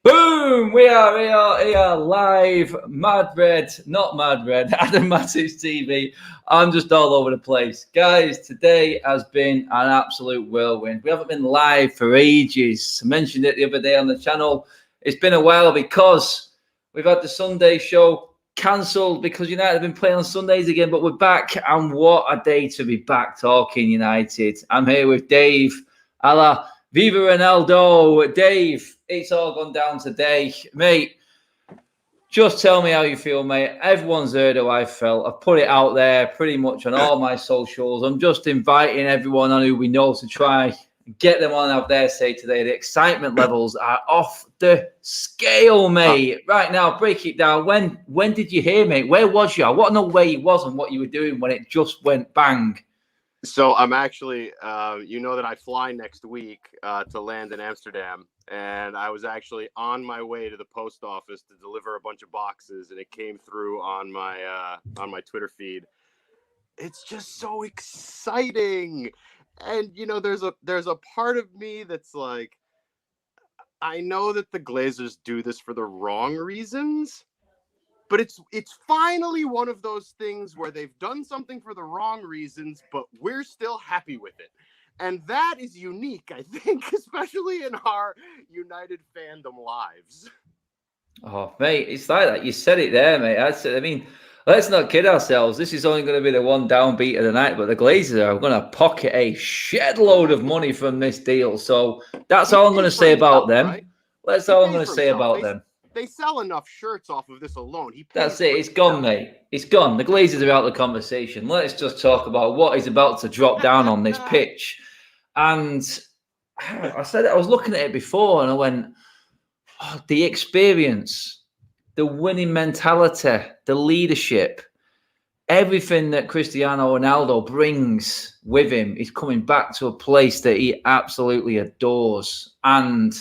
Boom! We are here live. Not Mad Red, Adam Matters TV. I'm just all over the place. Guys, today has been an absolute whirlwind. We haven't been live for ages. I mentioned it the other day on the channel. It's been a while because we've had the Sunday show cancelled because United have been playing on Sundays again, but we're back. And what a day to be back talking United. I'm here with Dave, a la Viva Ronaldo. Dave, it's all gone down today. Mate, just tell me how you feel, mate. Everyone's heard how I felt. I've put it out there pretty much on all my socials. I'm just inviting everyone on who we know to try and get them on out there say today. The excitement levels are off the scale, mate. Right now, break it down. When did you hear, mate? Where was you? I want to know where you was and what you were doing when it just went bang. So I'm actually, you know that I fly next week to land in Amsterdam, and I was actually on my way to the post office to deliver a bunch of boxes, and it came through on my Twitter feed. It's just so exciting, and you know, there's a part of me that's like, I know that the Glazers do this for the wrong reasons. But it's finally one of those things where they've done something for the wrong reasons, but we're still happy with it. And that is unique, I think, especially in our United fandom lives. Oh, mate, it's like that. You said it there, mate. I mean, let's not kid ourselves. This is only going to be the one downbeat of the night, but the Glazers are going to pocket a shed load of money from this deal. So that's all I'm going to say about them. Right? That's all I'm going to say about them. They sell enough shirts off of this alone. That's it. It's gone, mate. It's gone. The Glazers are out of the conversation. Let's just talk about what is about to drop down on this pitch. And I said it, I was looking at it before and I went, oh, the experience, the winning mentality, the leadership, everything that Cristiano Ronaldo brings with him is coming back to a place that he absolutely adores. And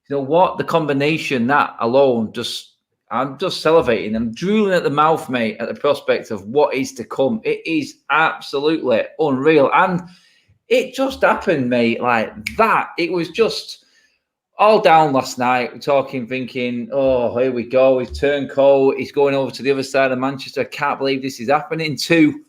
you know what? The combination, that alone, I'm just salivating. I'm drooling at the mouth, mate, at the prospect of what is to come. It is absolutely unreal. And it just happened, mate, like that. It was just all down last night. We're talking, thinking, oh, here we go. He's turned cold. He's going over to the other side of Manchester. I can't believe this is happening. To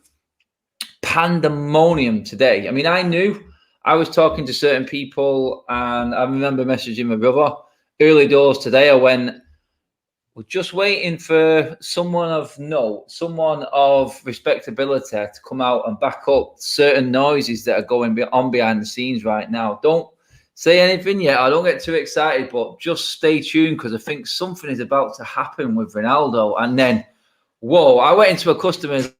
pandemonium today. I mean, I knew. I was talking to certain people and I remember messaging my brother early doors today. I went, we're just waiting for someone of note, someone of respectability to come out and back up certain noises that are going on behind the scenes right now. Don't say anything yet. I don't get too excited, but just stay tuned because I think something is about to happen with Ronaldo. And then, whoa, I went into a customer's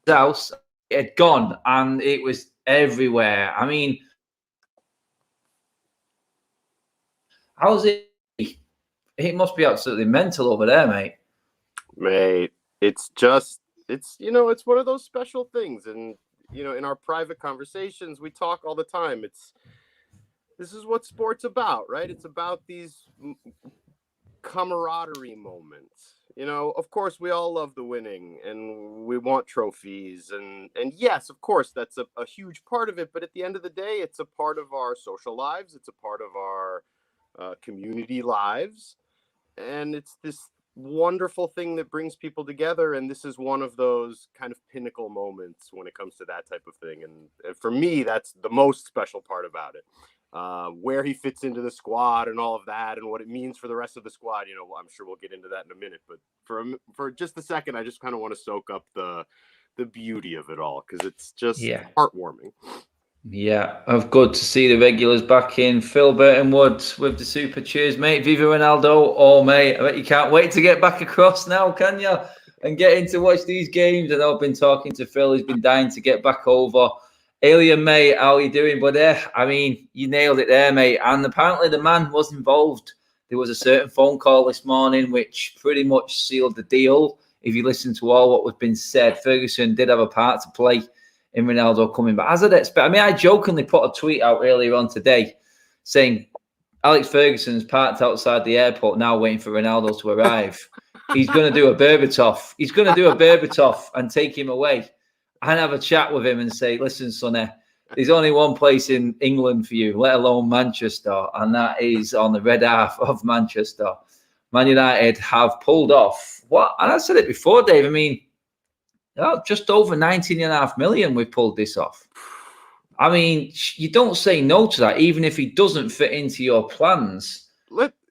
house. It had gone and it was everywhere. I mean, how's it? It must be absolutely mental over there, mate. Mate, it's you know, it's one of those special things. And, you know, in our private conversations, we talk all the time. This is what sport's about, right? It's about these camaraderie moments. You know, of course, we all love the winning and we want trophies. And yes, of course, that's a huge part of it. But at the end of the day, it's a part of our social lives. It's a part of our community lives. And it's this wonderful thing that brings people together. And this is one of those kind of pinnacle moments when it comes to that type of thing. And for me, that's the most special part about it. Where he fits into the squad and all of that and what it means for the rest of the squad. You know, I'm sure we'll get into that in a minute, but for just a second, I just kind of want to soak up the beauty of it all because it's just heartwarming. Yeah, good to see the regulars back in. Phil Burton-Wood with the super cheers, mate. Viva Ronaldo. Oh, mate, I bet you can't wait to get back across now, can you? And get in to watch these games. I know I've been talking to Phil. He's been dying to get back over. Alien, mate, how are you doing, buddy? I mean, you nailed it there, mate. And apparently the man was involved. There was a certain phone call this morning which pretty much sealed the deal. If you listen to all what was been said, Ferguson did have a part to play in Ronaldo coming back. As I'd expect, I mean, I jokingly put a tweet out earlier on today saying Alex Ferguson's parked outside the airport now waiting for Ronaldo to arrive. He's going to do a Berbatov. He's going to do a Berbatov and take him away and have a chat with him and say, listen, Sonny, there's only one place in England for you, let alone Manchester, and that is on the red half of Manchester. Man United have pulled off what? And I said it before, Dave. I mean, just over 19.5 million we pulled this off. I mean, you don't say no to that, even if he doesn't fit into your plans.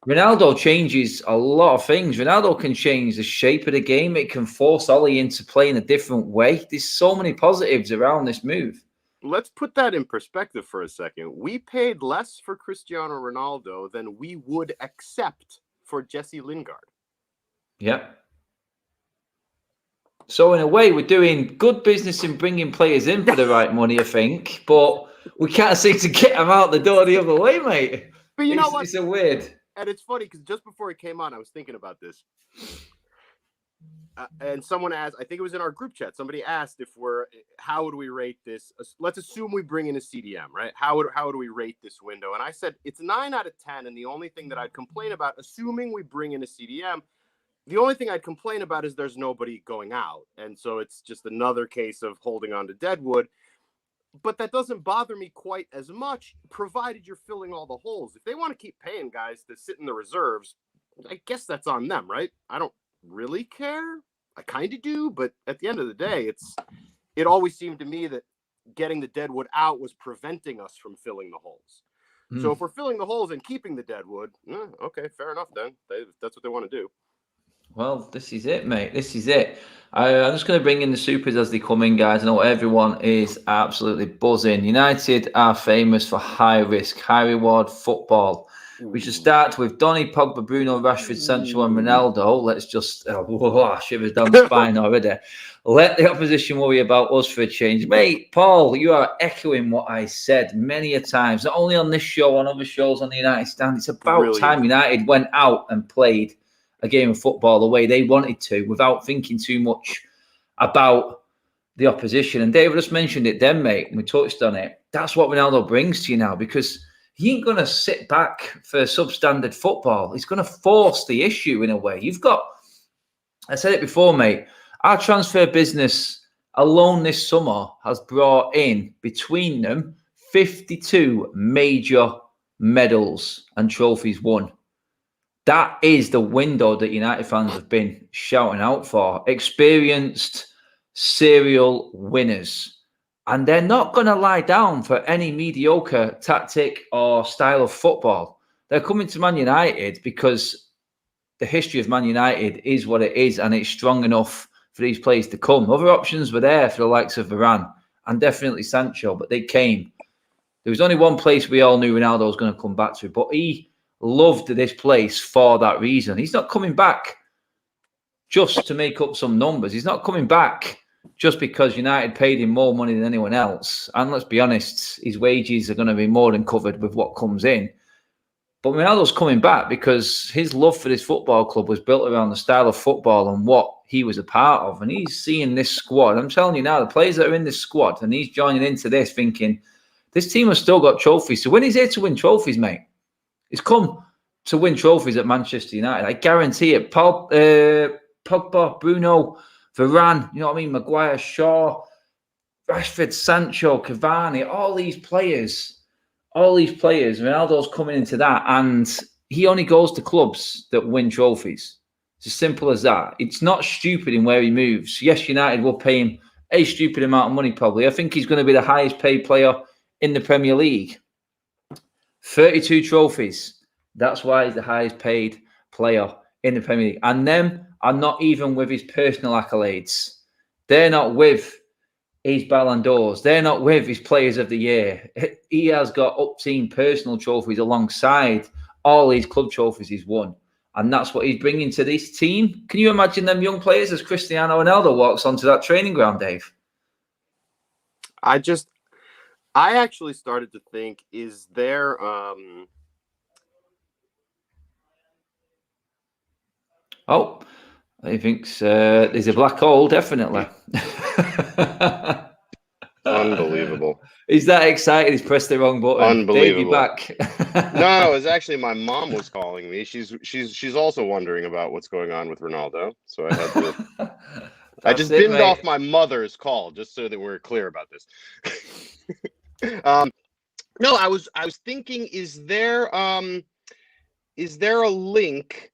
Ronaldo changes a lot of things. Ronaldo can change the shape of the game. It can force Ollie into playing a different way. There's so many positives around this move. Let's put that in perspective for a second. We paid less for Cristiano Ronaldo than we would accept for Jesse Lingard. Yeah. So in a way, we're doing good business in bringing players in for the right money, I think. But we can't seem to get them out the door the other way, mate. But you know what? It's a weird. And it's funny because just before it came on, I was thinking about this. And someone asked, I think it was in our group chat, somebody asked how would we rate this? Let's assume we bring in a CDM, right? How would we rate this window? And I said, it's 9 out of 10. And the only thing that I'd complain about, assuming we bring in a CDM, the only thing I'd complain about is there's nobody going out. And so it's just another case of holding on to deadwood. But that doesn't bother me quite as much, provided you're filling all the holes. If they want to keep paying guys to sit in the reserves, I guess that's on them, right? I don't really care. I kind of do, but at the end of the day, it always seemed to me that getting the deadwood out was preventing us from filling the holes. So if we're filling the holes and keeping the deadwood, okay, fair enough then. That's what they want to do. Well, this is it, mate. This is it. I'm just going to bring in the supers as they come in, guys. I know everyone is absolutely buzzing. United are famous for high risk, high reward football. We should start with Donny, Pogba, Bruno, Rashford, Sancho, and Ronaldo. Let's just shivers down the spine already. Let the opposition worry about us for a change. Mate, Paul, you are echoing what I said many a times, not only on this show, on other shows on the United Stand. It's about time United went out and played a game of football the way they wanted to without thinking too much about the opposition. And David just mentioned it then, mate, and we touched on it. That's what Ronaldo brings to you now, because he ain't going to sit back for substandard football. He's going to force the issue in a way. I said it before, mate, our transfer business alone this summer has brought in between them 52 major medals and trophies won. That is the window that United fans have been shouting out for. Experienced serial winners. And they're not going to lie down for any mediocre tactic or style of football. They're coming to Man United because the history of Man United is what it is, and it's strong enough for these players to come. Other options were there for the likes of Varane and definitely Sancho, but they came. There was only one place we all knew Ronaldo was going to come back to, but he loved this place for that reason. He's not coming back just to make up some numbers. He's not coming back just because United paid him more money than anyone else. And let's be honest, his wages are going to be more than covered with what comes in. But Ronaldo's coming back because his love for this football club was built around the style of football and what he was a part of. And he's seeing this squad. I'm telling you now, the players that are in this squad, and he's joining into this thinking, this team has still got trophies. So when he's here to win trophies, mate, he's come to win trophies at Manchester United. I guarantee it. Pogba, Bruno, Varane, you know what I mean? Maguire, Shaw, Rashford, Sancho, Cavani, all these players, Ronaldo's coming into that, and he only goes to clubs that win trophies. It's as simple as that. It's not stupid in where he moves. Yes, United will pay him a stupid amount of money probably. I think he's going to be the highest paid player in the Premier League. 32 trophies. That's why he's the highest paid player in the Premier League. And them are not even with his personal accolades. They're not with his Ballon d'Ors. They're not with his Players of the Year. He has got up-team personal trophies alongside all his club trophies he's won. And that's what he's bringing to this team. Can you imagine them young players as Cristiano Ronaldo walks onto that training ground, Dave? I actually started to think, is there Oh, he thinks there's a black hole, definitely. Unbelievable. He's that excited he's pressed the wrong button. Unbelievable. Dave, you back? No, it was actually my mom was calling me. She's also wondering about what's going on with Ronaldo. So I had to I just binned off my mother's call just so that we're clear about this. No, I was thinking, is there a link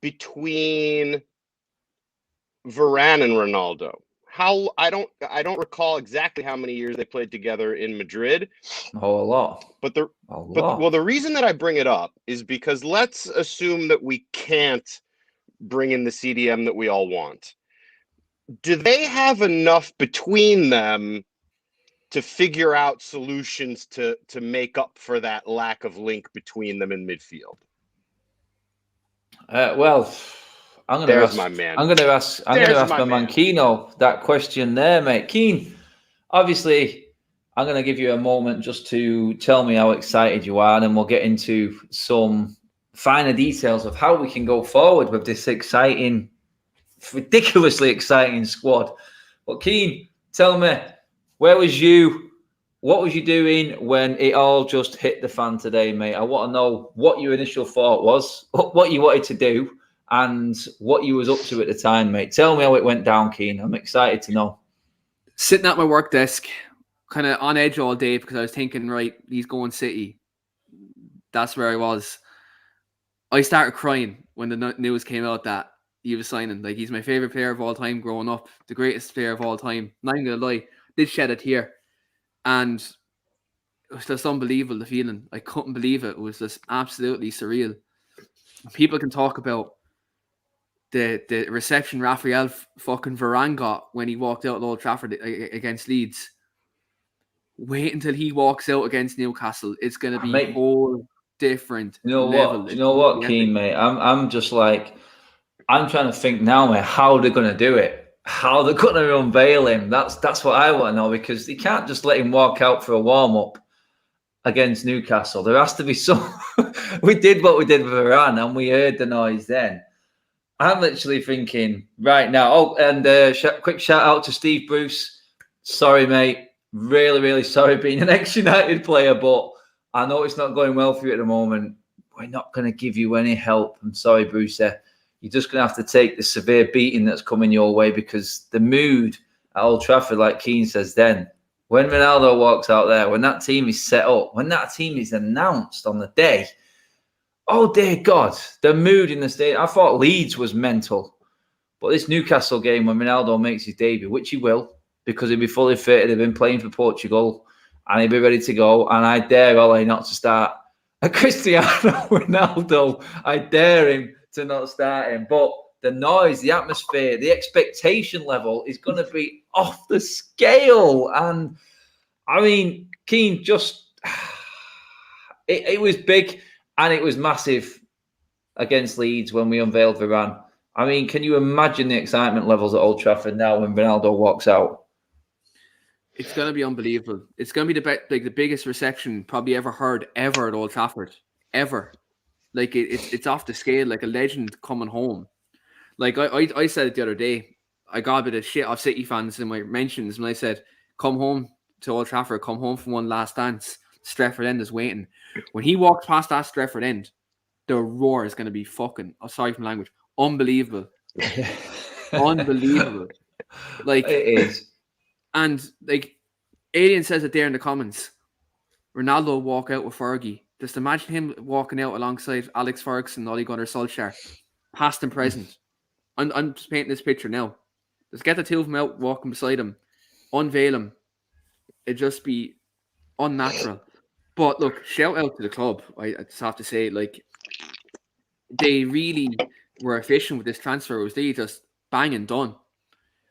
between Varane and Ronaldo? How I don't recall exactly how many years they played together in Madrid. Oh, a lot. But the reason that I bring it up is because let's assume that we can't bring in the CDM that we all want. Do they have enough between them to figure out solutions to make up for that lack of link between them in midfield? Well, I'm going to ask my man Keano that question there, mate. Keen, obviously, I'm going to give you a moment just to tell me how excited you are, and then we'll get into some finer details of how we can go forward with this exciting, ridiculously exciting squad. But Keen, tell me, where was you? What was you doing when it all just hit the fan today, mate? I want to know what your initial thought was, what you wanted to do, and what you was up to at the time, mate. Tell me how it went down, Keen. I'm excited to know. Sitting at my work desk, kind of on edge all day because I was thinking, right, he's going City. That's where I was. I started crying when the news came out that he was signing. Like, he's my favorite player of all time growing up, the greatest player of all time. Not even gonna lie, did shed a tear, and it was just unbelievable. The feeling, I couldn't believe it. It was just absolutely surreal. People can talk about the reception Raphael fucking Varane got when he walked out at Old Trafford against Leeds. Wait until he walks out against Newcastle. It's going to be whole different level. You know what, Keane, mate? I'm just like, I'm trying to think now, mate, how they're going to do it. How they're going to unveil him. That's what I want to know, because you can't just let him walk out for a warm-up against Newcastle. There has to be some... We did what we did with Varane, and we heard the noise then. I'm literally thinking right now. Oh, and quick shout out to Steve Bruce. Sorry, mate. Really, really sorry being an ex-United player, but I know it's not going well for you at the moment. We're not going to give you any help. I'm sorry, Bruce. You're just going to have to take the severe beating that's coming your way, because the mood at Old Trafford, like Keane says then, when Ronaldo walks out there, when that team is set up, when that team is announced on the day, oh, dear God, the mood in the stadium. I thought Leeds was mental. But this Newcastle game, when Ronaldo makes his debut, which he will, because he'll be fully fit, he'll been playing for Portugal, and he'll be ready to go. And I dare Ole not to start a Cristiano Ronaldo. I dare him to not start him. But the noise, the atmosphere, the expectation level is going to be off the scale. And, I mean, Keane just... It was big. And it was massive against Leeds when we unveiled Varane. I mean, can you imagine the excitement levels at Old Trafford now when Ronaldo walks out? It's going to be unbelievable. It's going to be the biggest reception probably ever heard ever at Old Trafford. Ever. Like, it's off the scale, like a legend coming home. Like, I said it the other day. I got a bit of shit off City fans in my mentions when I said, come home to Old Trafford, come home from one last dance. Stretford End is waiting. When he walks past that Stretford End, the roar is going to be fucking, sorry for language, unbelievable. Unbelievable. Like, it is. And like Alien says it there in the comments, Ronaldo walk out with Fergie. Just imagine him walking out alongside Alex Ferguson, Ole Gunnar Solskjaer, past and present. I'm just painting this picture now. Just get the two of them out, walking beside him, unveil him. It'd just be unnatural. But look, shout out to the club. I just have to say, like, they really were efficient with this transfer. It was really just bang and done.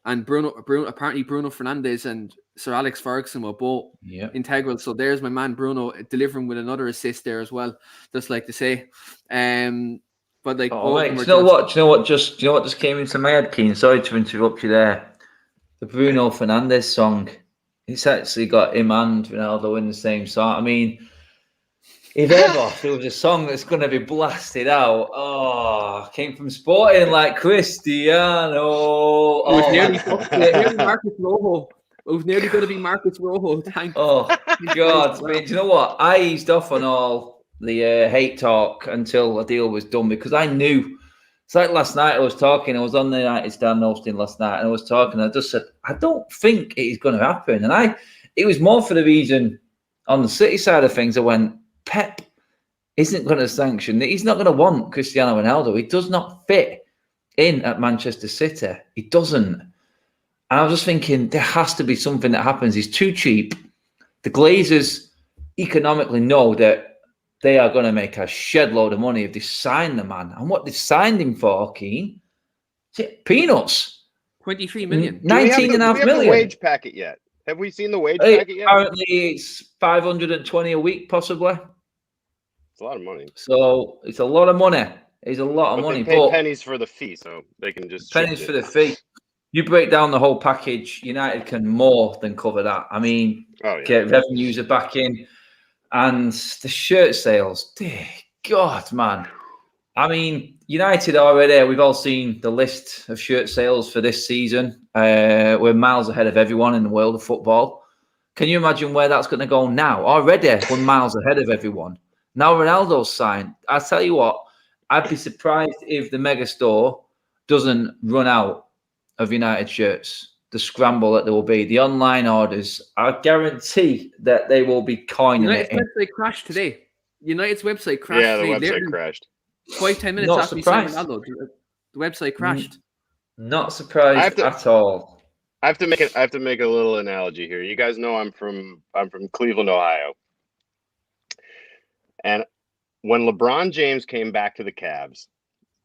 And Bruno Fernandes and Sir Alex Ferguson were both integral. So there's my man Bruno delivering with another assist there as well. Just like to say, but like, mate, do you know what just came into my head, Keane? Sorry to interrupt you there. The Bruno Fernandes song It's actually got him and Ronaldo in the same song. I mean, if ever there was a song that's going to be blasted out, came from Sporting like Cristiano. It was nearly it. Marcus Rojo. It was nearly going to be Marcus Rojo. Thank God. I mean, do you know what? I eased off on all the hate talk until a deal was done because I knew. It's like last night I was on the United stand hosting last night and I was talking. I just said, I don't think it is going to happen. And it was more for the reason on the City side of things. I went, Pep isn't going to sanction. He's not going to want Cristiano Ronaldo. He does not fit in at Manchester City. He doesn't. And I was just thinking, there has to be something that happens. He's too cheap. The Glazers economically know that they are going to make a shed load of money if they sign the man. And what they signed him for, Keane, peanuts. 23 million. 19 and a half million. Do we have the wage packet yet? Have we seen the wage packet yet? Apparently, it's 520 a week, possibly. It's a lot of money. So it's a lot of money. It's a lot of money. They pay pennies for the fee, so they can just pennies for the fee. You break down the whole package, United can more than cover that. I mean, get revenues are back in. And the shirt sales, dear God, man. I mean, United already, we've all seen the list of shirt sales for this season. We're miles ahead of everyone in the world of football. Can you imagine where that's going to go now? Already, we're miles ahead of everyone. Now Ronaldo's signed. I tell you what, I'd be surprised if the mega store doesn't run out of United shirts. The scramble that there will be, the online orders, I guarantee that they will be coining United's it. United's website crashed today. United's website crashed today. Yeah, the website crashed. 5-10 minutes after we signed Ronaldo, the website crashed. Not surprised at all. I have to make a little analogy here. You guys know I'm from Cleveland, Ohio. And when LeBron James came back to the Cavs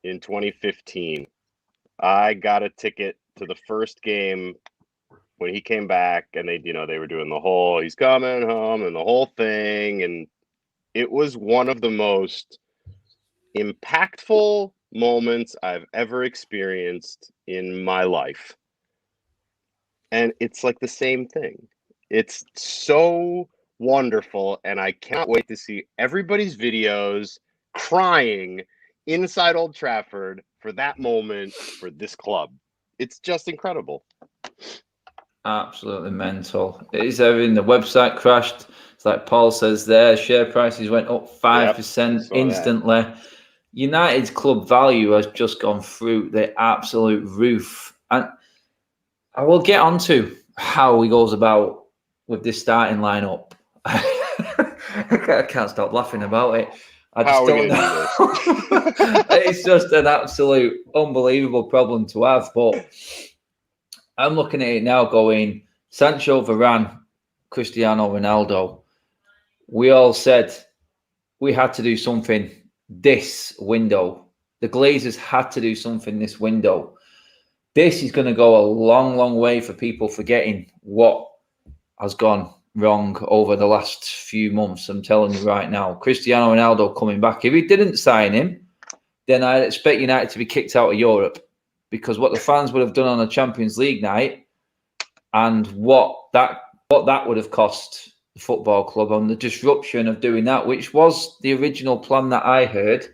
in 2015, I got a ticket to the first game when he came back, and they were doing the whole he's coming home and the whole thing, and it was one of the most impactful moments I've ever experienced in my life. And it's like the same thing. It's so wonderful, and I cannot wait to see everybody's videos crying inside Old Trafford for that moment for this club. It's just incredible. Absolutely mental. It is everything. The website crashed. It's like Paul says there, share prices went up 5% instantly. That. United's club value has just gone through the absolute roof. And I will get on to how he goes about with this starting lineup. I can't stop laughing about it. I just don't know. It's just an absolute unbelievable problem to have. But I'm looking at it now going, Sancho, Varane, Cristiano, Ronaldo. We all said we had to do something this window. The Glazers had to do something this window. This is going to go a long, long way for people forgetting what has gone wrong over the last few months. I'm telling you right now, Cristiano Ronaldo coming back. If he didn't sign him, then I'd expect United to be kicked out of Europe, because what the fans would have done on a Champions League night and what that would have cost the football club on the disruption of doing that, which was the original plan that I heard,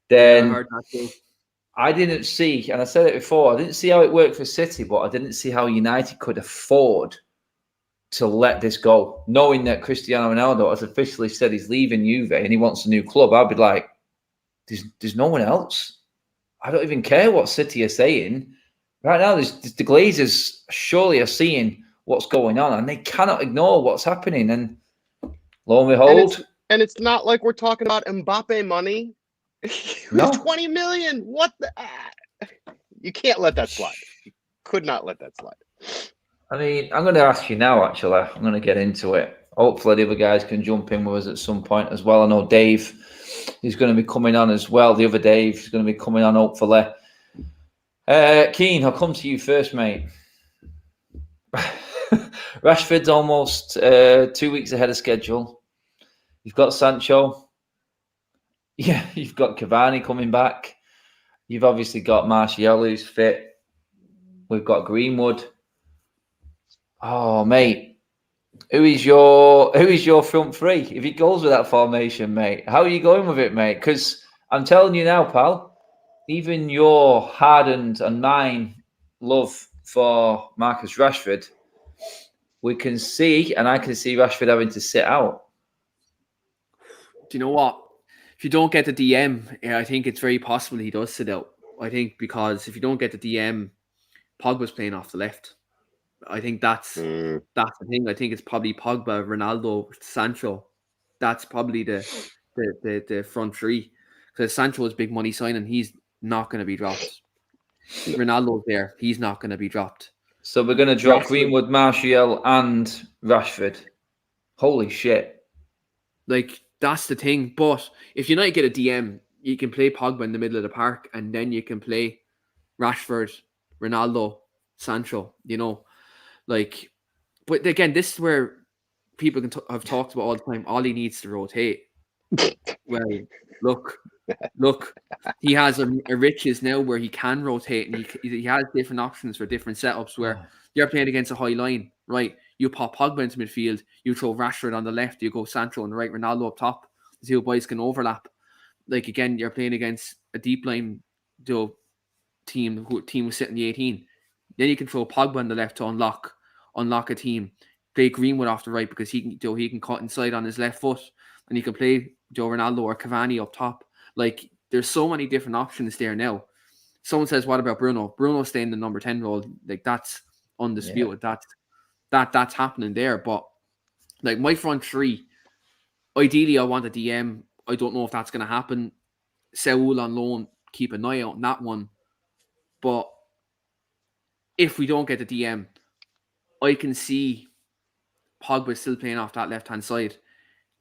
then I didn't see, and I said it before, I didn't see how it worked for City, but I didn't see how United could afford to let this go, knowing that Cristiano Ronaldo has officially said he's leaving Juve and he wants a new club. I'd be like, there's no one else. I don't even care what City are saying. Right now, the Glazers surely are seeing what's going on, and they cannot ignore what's happening. And lo and behold, and it's not like we're talking about Mbappe money. No. 20 million. What the? You can't let that slide. You could not let that slide. I mean, I'm going to ask you now, actually. I'm going to get into it. Hopefully, the other guys can jump in with us at some point as well. I know Dave is going to be coming on as well. The other Dave is going to be coming on, hopefully. Keane, I'll come to you first, mate. Rashford's almost 2 weeks ahead of schedule. You've got Sancho. Yeah, you've got Cavani coming back. You've obviously got Martial, who's fit. We've got Greenwood. Oh, mate, Who is your front three? If he goes with that formation, mate, how are you going with it, mate? Because I'm telling you now, pal, even your hardened and mine love for Marcus Rashford, we can see, and I can see Rashford having to sit out. Do you know what? If you don't get the DM, I think it's very possible he does sit out. I think because if you don't get the DM, Pogba's playing off the left. I think that's the thing. I think it's probably Pogba, Ronaldo, Sancho. That's probably the front three. Because Sancho is big money signing, he's not going to be dropped. Ronaldo's there, he's not going to be dropped. So we're going to drop Greenwood, Martial, and Rashford. Holy shit! Like that's the thing. But if United get a DM, you can play Pogba in the middle of the park, and then you can play Rashford, Ronaldo, Sancho. You know, like. But again, this is where people have talked about all the time. All he needs to rotate. Well, look, he has a riches now where he can rotate, and he has different options for different setups. Where you're playing against a high line, right? You pop Pogba into midfield, you throw Rashford on the left, you go Sancho on the right, Ronaldo up top. The two boys can overlap. Like again, you're playing against a deep line, team was sitting the 18. Then you can throw Pogba on the left to unlock a team. Play Greenwood off the right because he can cut inside on his left foot, and you can play Ronaldo or Cavani up top. Like there's so many different options there now. Someone says, "What about Bruno?" Bruno staying in the number 10 role. Like that's undisputed. Yeah. That's happening there. But like my front three, ideally I want a DM. I don't know if that's going to happen. Saul on loan. Keep an eye out on that one. But if we don't get the DM, I can see Pogba still playing off that left-hand side,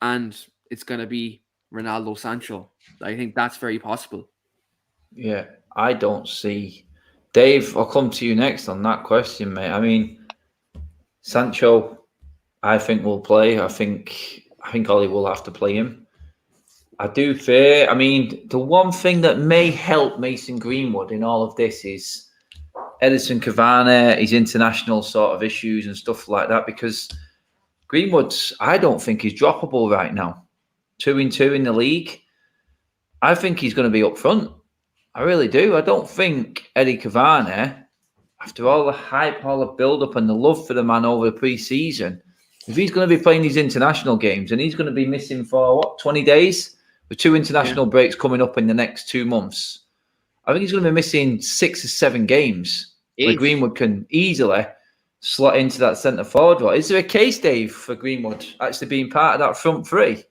and it's going to be Ronaldo, Sancho. I think that's very possible. Yeah, I don't see. Dave, I'll come to you next on that question, mate. I mean, Sancho, I think will play. I think Ollie will have to play him. I do fear. I mean, the one thing that may help Mason Greenwood in all of this is Edison Cavani, his international sort of issues and stuff like that, because Greenwood's, I don't think he's droppable right now. 2-2 in the league. I think he's going to be up front. I really do. I don't think Eddie Cavani, after all the hype, all the build-up and the love for the man over the pre-season, if he's going to be playing these international games and he's going to be missing for, 20 days? With 2 international breaks coming up in the next 2 months. I think he's going to be missing 6 or 7 games. Where Greenwood can easily slot into that centre forward role. Is there a case, Dave, for Greenwood actually being part of that front three?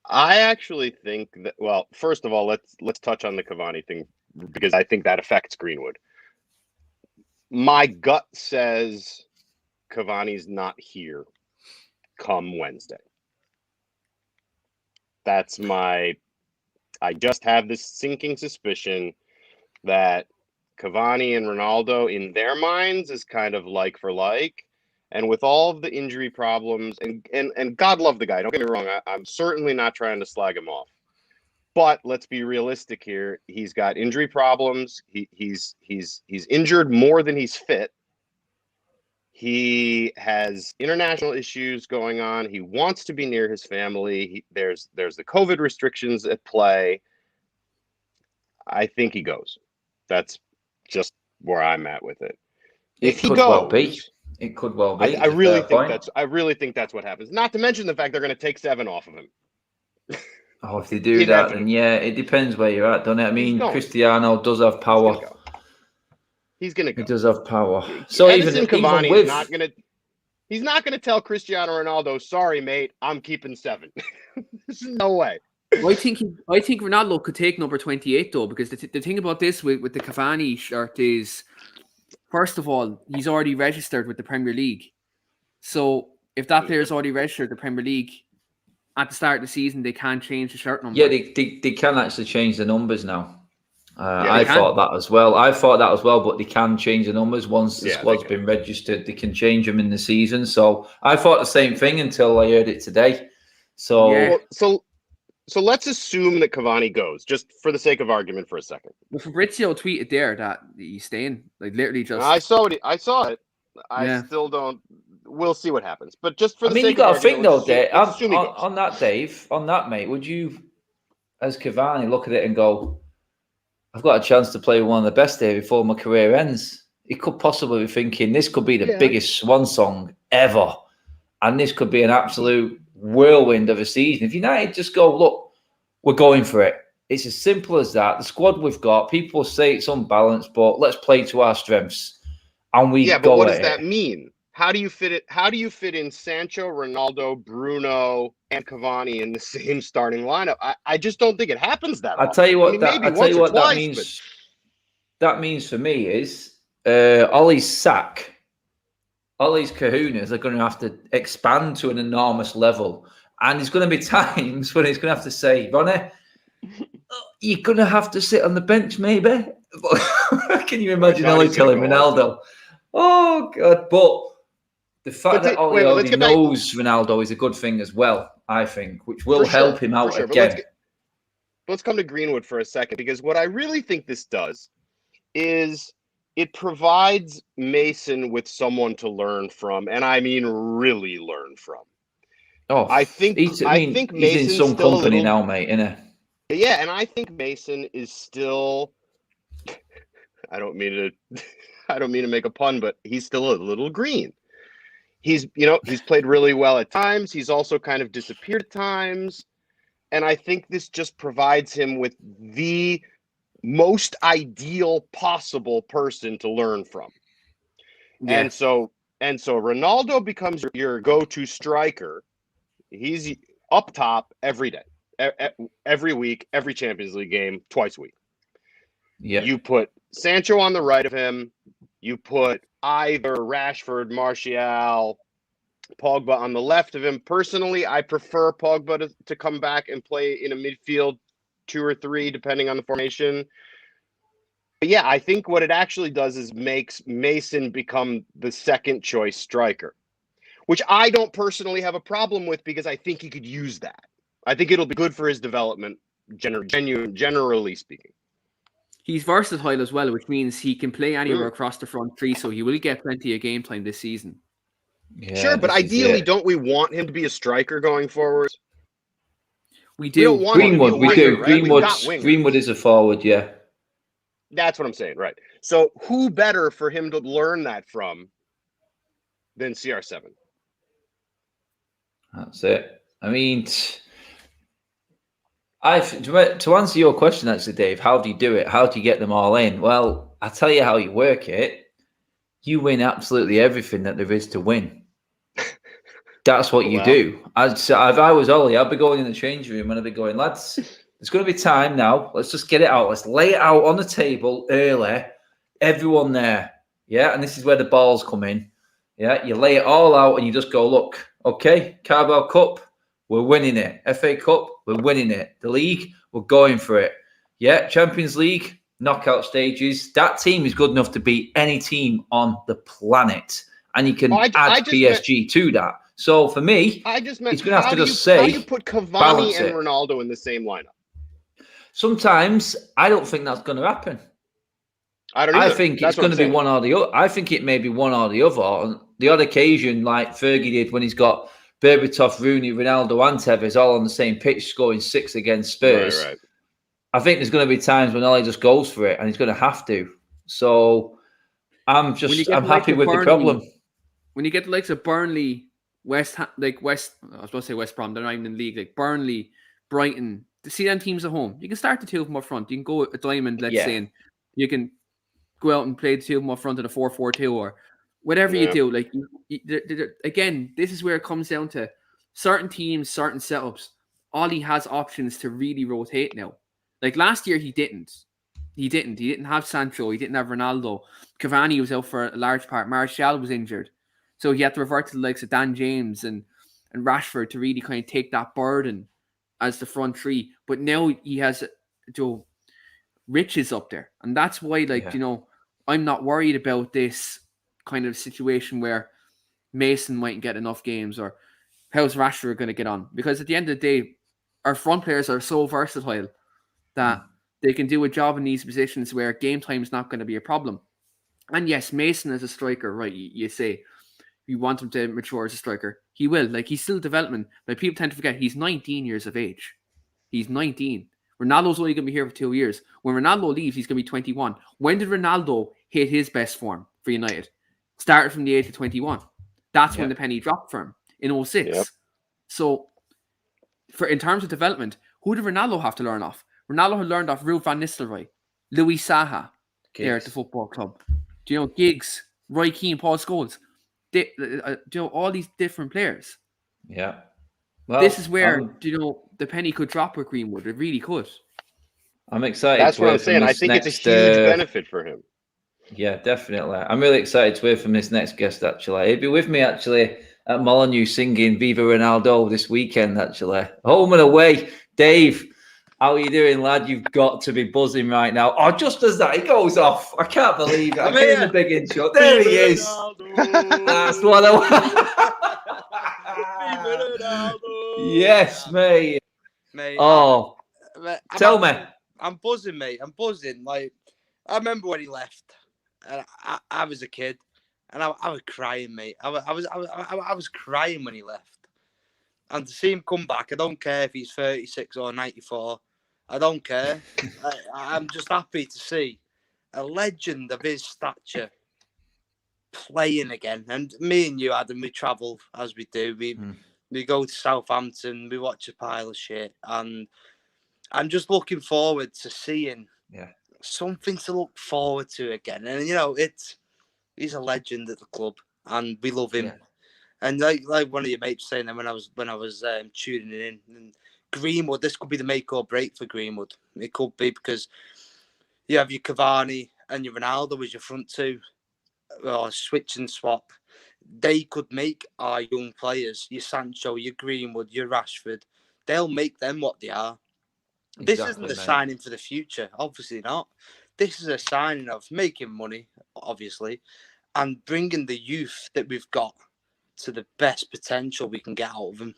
I actually think that. Well, first of all, let's touch on the Cavani thing because I think that affects Greenwood. My gut says Cavani's not here come Wednesday. That's I just have this sinking suspicion that Cavani and Ronaldo in their minds is kind of like for like. And with all of the injury problems, and God love the guy, don't get me wrong, I'm certainly not trying to slag him off. But let's be realistic here. He's got injury problems. He's injured more than he's fit. He has international issues going on. He wants to be near his family. There's the COVID restrictions at play. I think he goes. That's just where I'm at with it. If he goes, it could well be. I really think that's what happens. Not to mention the fact they're going to take 7 off of him. Oh, if they do that, then yeah, it depends where you're at, doesn't it? I mean, Cristiano does have power. He's gonna go. He does have power. So Edison Cavani is not gonna. He's not gonna tell Cristiano Ronaldo, "Sorry, mate, I'm keeping 7." There's no way. I think Ronaldo could take number 28 though, because the thing about this with the Cavani shirt is, first of all, he's already registered with the Premier League. So if that player's already registered the Premier League at the start of the season, they can't change the shirt number. Yeah, they can actually change the numbers now. I thought that as well. But they can change the numbers once the squad's been registered. They can change them in the season. So I thought the same thing until I heard it today. So so let's assume that Cavani goes, just for the sake of argument, for a second. Well, Fabrizio tweeted there that he's staying. Like literally just. I saw it. I still don't. we'll see what happens. But just for I the mean, sake you got of to think argument, though, Dave. let's assume he goes. On that, Dave, on that, mate. Would you, as Cavani, look at it and go, "I've got a chance to play with one of the best here before my career ends"? He could possibly be thinking this could be the biggest swan song ever, and this could be an absolute whirlwind of a season. If United just go, look, we're going for it. It's as simple as that. The squad we've got, people say it's unbalanced, but let's play to our strengths. And we but go what at does that it. mean? How do you fit it? How do you fit in Sancho, Ronaldo, Bruno, and Cavani in the same starting lineup? I just don't think it happens that often. I tell you what that twice, means. That means for me is Ollie's kahunas are going to have to expand to an enormous level. And there's going to be times when he's going to have to say, Ronnie, you're going to have to sit on the bench, maybe. Can you imagine Ollie telling Ronaldo? Oh, God. But the fact that Ollie already knows Ronaldo is a good thing as well, I think, which will help him out again. Let's come to Greenwood for a second, because what I really think this does is it provides Mason with someone to learn from, and I mean really learn from. Oh, I think he's Mason's in some company now, mate, isn't he? Yeah, and I think Mason is still. I don't mean to make a pun, but he's still a little green. He's played really well at times. He's also kind of disappeared at times, and I think this just provides him with the most ideal possible person to learn from. Yeah. And so Ronaldo becomes your go-to striker. He's up top every day, every week, every Champions League game, twice a week. Yeah. You put Sancho on the right of him. You put either Rashford, Martial, Pogba on the left of him. Personally, I prefer Pogba to come back and play in a midfield 2 or 3, depending on the formation. But yeah, I think what it actually does is makes Mason become the second choice striker, which I don't personally have a problem with, because I think he could use that. I think it'll be good for his development, generally speaking. He's versatile as well, which means he can play anywhere across the front three, so he will get plenty of game time this season. Yeah, sure, but ideally, don't we want him to be a striker going forward? We do. We do. Right? Greenwood is a forward, yeah. That's what I'm saying, right? So who better for him to learn that from than CR7? That's it. I mean, to answer your question, actually, Dave, how do you do it? How do you get them all in? Well, I'll tell you how you work it. You win absolutely everything that there is to win. That's what you do. If I was Ollie, I'd be going in the change room and I'd be going, lads, there's going to be time now. Let's just get it out. Let's lay it out on the table early. Everyone there. Yeah. And this is where the balls come in. Yeah. You lay it all out and you just go, look, okay, Carabao Cup, we're winning it. FA Cup, we're winning it. The league, we're going for it. Yeah. Champions League, knockout stages. That team is good enough to beat any team on the planet. And you can add PSG to that. So for me, he's going to have to just say, how do you put Cavani and Ronaldo in the same lineup? Sometimes I don't think that's going to happen. I think it's going to be one or the other. I think it may be one or the other. On the odd occasion, like Fergie did when he's got Berbatov, Rooney, Ronaldo, and Tevez all on the same pitch, scoring 6 against Spurs. Right. I think there's going to be times when Ollie just goes for it, and he's going to have to. So I'm happy with the problem. When you get the likes of Burnley, I was supposed to say West Brom, they're not even in the league, like Burnley, Brighton, to see them teams at home, you can start the two of them up front. You can go a diamond, let's say, and you can go out and play the two of them up front in a 4-4-2 or whatever you do. Like, again, this is where it comes down to certain teams, certain setups. Ollie has options to really rotate now. Like last year, he didn't. He didn't have Sancho. He didn't have Ronaldo. Cavani was out for a large part. Martial was injured. So he had to revert to the likes of Dan James and Rashford to really kind of take that burden as the front three. But now he has Rich is up there. And that's why, I'm not worried about this kind of situation where Mason mightn't get enough games or how's Rashford going to get on. Because at the end of the day, our front players are so versatile that they can do a job in these positions where game time is not going to be a problem. And yes, Mason is a striker, right? You say. We want him to mature as a striker. He will. Like, he's still development. Like, people tend to forget he's 19 years of age. He's 19. Ronaldo's only going to be here for 2 years. When Ronaldo leaves, he's going to be 21. When did Ronaldo hit his best form for United? Started from the age of 21. That's when the penny dropped for him in 06. Yep. So, in terms of development, who did Ronaldo have to learn off? Ronaldo had learned off Ruud van Nistelrooy, Louis Saha, there at the football club. Do you know, Giggs, Roy Keane, Paul Scholes? Do you know, all these different players. Yeah. Well, this is where, the penny could drop with Greenwood. It really could. I'm excited. That's what I'm saying. I think it's a huge benefit for him. Yeah, definitely. I'm really excited to hear from this next guest, actually. He'll be with me, actually, at Molineux singing Viva Ronaldo this weekend, actually. Home and away. Dave, how are you doing, lad? You've got to be buzzing right now. Oh, just as that, he goes off. I can't believe it. I'm getting the big intro. There he is. That's what I want. Yes, mate. Oh, tell me. I'm buzzing, mate. I'm buzzing. Like, I remember when he left, and I was a kid, and I was crying, mate. I was crying when he left. And to see him come back, I don't care if he's 36 or 94. I don't care. I'm just happy to see a legend of his stature playing again. And me and you, Adam, we travel as we do. We go to Southampton, we watch a pile of shit, and I'm just looking forward to seeing something to look forward to again. And he's a legend at the club, and we love him. Yeah. And like one of your mates saying that when I was tuning in, and Greenwood, this could be the make or break for Greenwood. It could be, because you have your Cavani and your Ronaldo as your front two, or switch and swap. They could make our young players, your Sancho, your Greenwood, your Rashford, they'll make them what they are. This isn't a signing for the future, obviously not. This is a signing of making money, obviously, and bringing the youth that we've got to the best potential we can get out of them.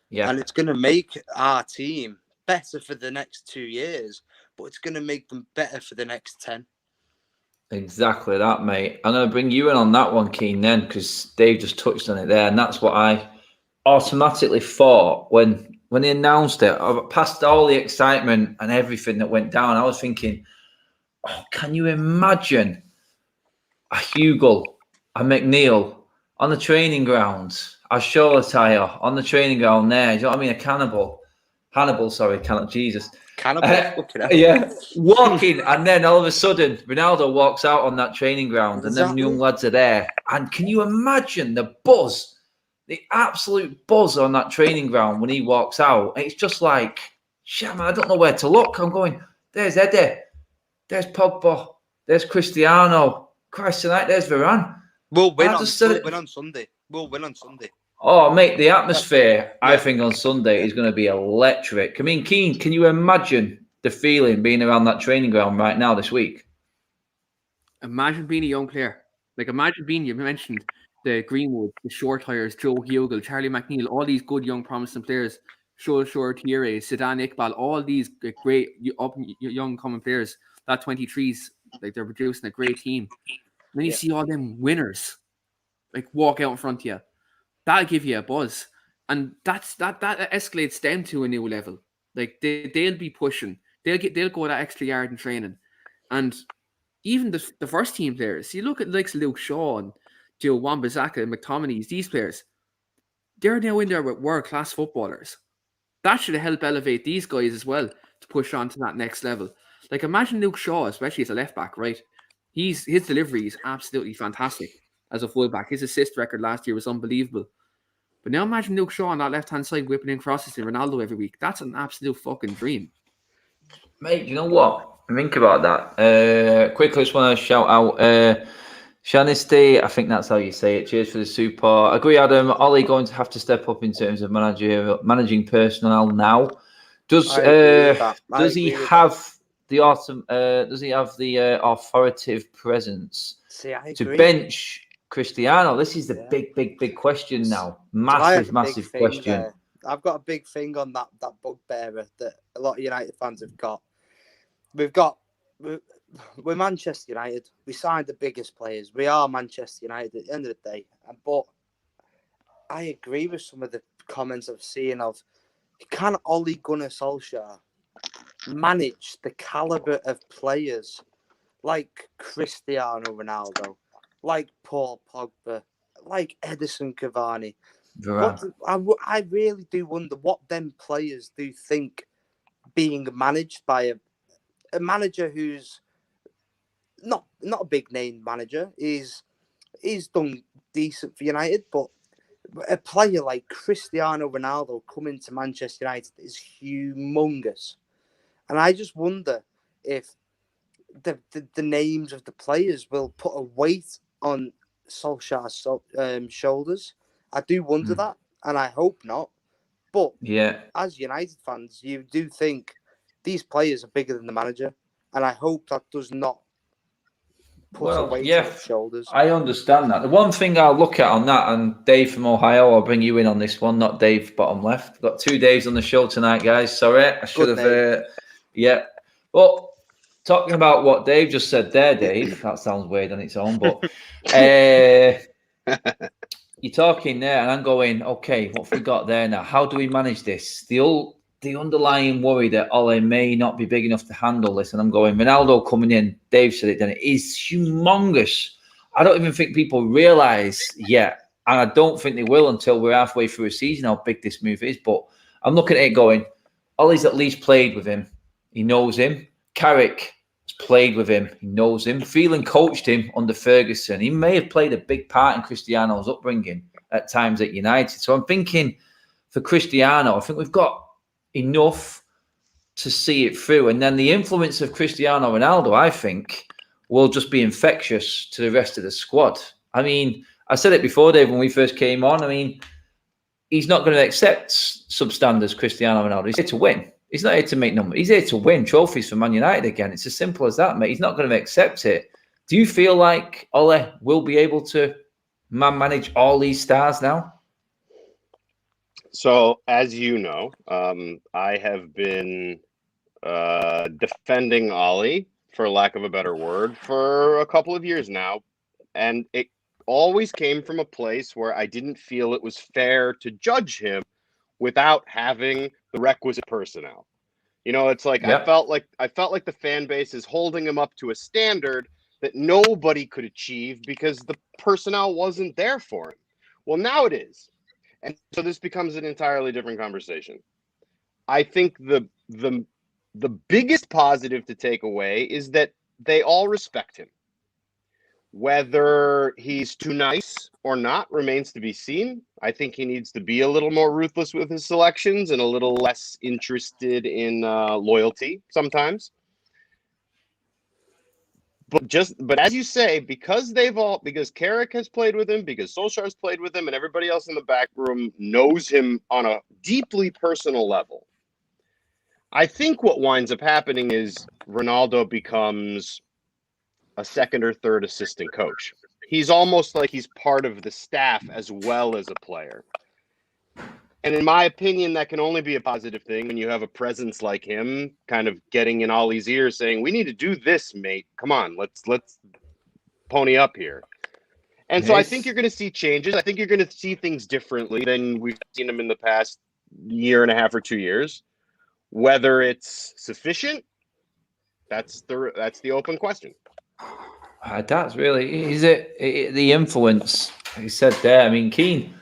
Yeah. And it's going to make our team better for the next 2 years, but it's going to make them better for the next 10. Exactly that, mate. I'm going to bring you in on that one, Keane, then, because Dave just touched on it there, and that's what I automatically thought when he announced it. Past all the excitement and everything that went down, I was thinking, oh, can you imagine a Hugo, a McNeil on the training grounds, a Sholatire on the training ground there? Do you know what I mean? Hannibal, Jesus. Cannibal, yeah, walking, and then all of a sudden, Ronaldo walks out on that training ground, and then young lads are there. And can you imagine the buzz, the absolute buzz on that training ground when he walks out? It's just like, shit, man, I don't know where to look. I'm going, there's Eddie, there's Pogba, there's Cristiano, Christ tonight, there's Varane. We'll win on Sunday. We'll win on Sunday. Oh, mate, the atmosphere, I think, on Sunday is going to be electric. I mean, Keane, can you imagine the feeling being around that training ground right now this week? Imagine being a young player. Like, imagine being, you mentioned the Greenwood, the short hires, Joe Hugill, Charlie McNeil, all these good young promising players, Shola Thierry, Zidane Iqbal, all these great young coming players, that 23s, like, they're producing a great team. Then you see all them winners, like, walk out in front of you. That'll give you a buzz, and that escalates them to a new level. Like, they'll be pushing, they'll go that extra yard in training, and even the first team players. You look at like Luke Shaw and Joe Wan-Bissaka, McTominay, these players. They're now in there with world-class footballers. That should help elevate these guys as well to push on to that next level. Like, imagine Luke Shaw, especially as a left back, right? His delivery is absolutely fantastic. As a fullback, his assist record last year was unbelievable. But now imagine Luke Shaw on that left-hand side whipping in crosses to Ronaldo every week. That's an absolute fucking dream. Mate, you know what? Think about that. Quickly, just want to shout out Shanisty. I think that's how you say it. Cheers for the support. Agree, Adam. Ollie going to have to step up in terms of managing personnel now. Does he have the authoritative presence to bench Cristiano? This is the big question now. Massive question. I've got a big thing on that bugbearer that a lot of United fans have got. We've got we're Manchester United. We signed the biggest players. We are Manchester United at the end of the day. But I agree with some of the comments I've seen of, can Ole Gunnar Solskjaer manage the caliber of players like Cristiano Ronaldo, like Paul Pogba, like Edison Cavani? I really do wonder what them players do think being managed by a manager who's not a big name manager. He's done decent for United, but a player like Cristiano Ronaldo coming to Manchester United is humongous. And I just wonder if the names of the players will put a weight on Solskjaer's shoulders. I do wonder that, and I hope not. But as United fans, you do think these players are bigger than the manager, and I hope that does not put a weight on his shoulders. I understand that. The one thing I'll look at on that, and Dave from Ohio, I'll bring you in on this one, not Dave bottom left. We've got 2 Daves on the show tonight, guys. Sorry, I should have. Well, talking about what Dave just said there, Dave, that sounds weird on its own, but you're talking there, and I'm going, okay, what have we got there now? How do we manage this? The underlying worry that Ole may not be big enough to handle this, and I'm going, Ronaldo coming in, Dave said it, then it is humongous. I don't even think people realise yet, and I don't think they will until we're halfway through a season how big this move is. But I'm looking at it going, Ole's at least played with him. He knows him. Carrick has played with him. He knows him. Phelan coached him under Ferguson. He may have played a big part in Cristiano's upbringing at times at United. So I'm thinking for Cristiano, I think we've got enough to see it through. And then the influence of Cristiano Ronaldo, I think, will just be infectious to the rest of the squad. I mean, I said it before, Dave, when we first came on. I mean, he's not going to accept substandard Cristiano Ronaldo. He's here to win. He's not here to make numbers. He's here to win trophies for Man United again. It's as simple as that, mate. He's not going to accept it. Do you feel like Ole will be able to manage all these stars now? So, as you know, I have been defending Ole, for lack of a better word, for a couple of years now. And it always came from a place where I didn't feel it was fair to judge him without having the requisite personnel. You know, it's like I felt like the fan base is holding him up to a standard that nobody could achieve because the personnel wasn't there for him. Well, now it is. And so this becomes an entirely different conversation. I think the biggest positive to take away is that they all respect him. Whether he's too nice or not remains to be seen. I think he needs to be a little more ruthless with his selections and a little less interested in loyalty sometimes. But as you say, because Carrick has played with him, because Solskjaer's played with him, and everybody else in the back room knows him on a deeply personal level, I think what winds up happening is Ronaldo becomes a second or third assistant coach. He's almost like he's part of the staff as well as a player. And in my opinion, that can only be a positive thing when you have a presence like him kind of getting in Ollie's ears saying, we need to do this, mate. Come on, let's pony up here. And so I think you're going to see changes. I think you're going to see things differently than we've seen them in the past year and a half or 2 years. Whether it's sufficient, that's the open question. That's really, is it the influence he said there? I mean, Keane,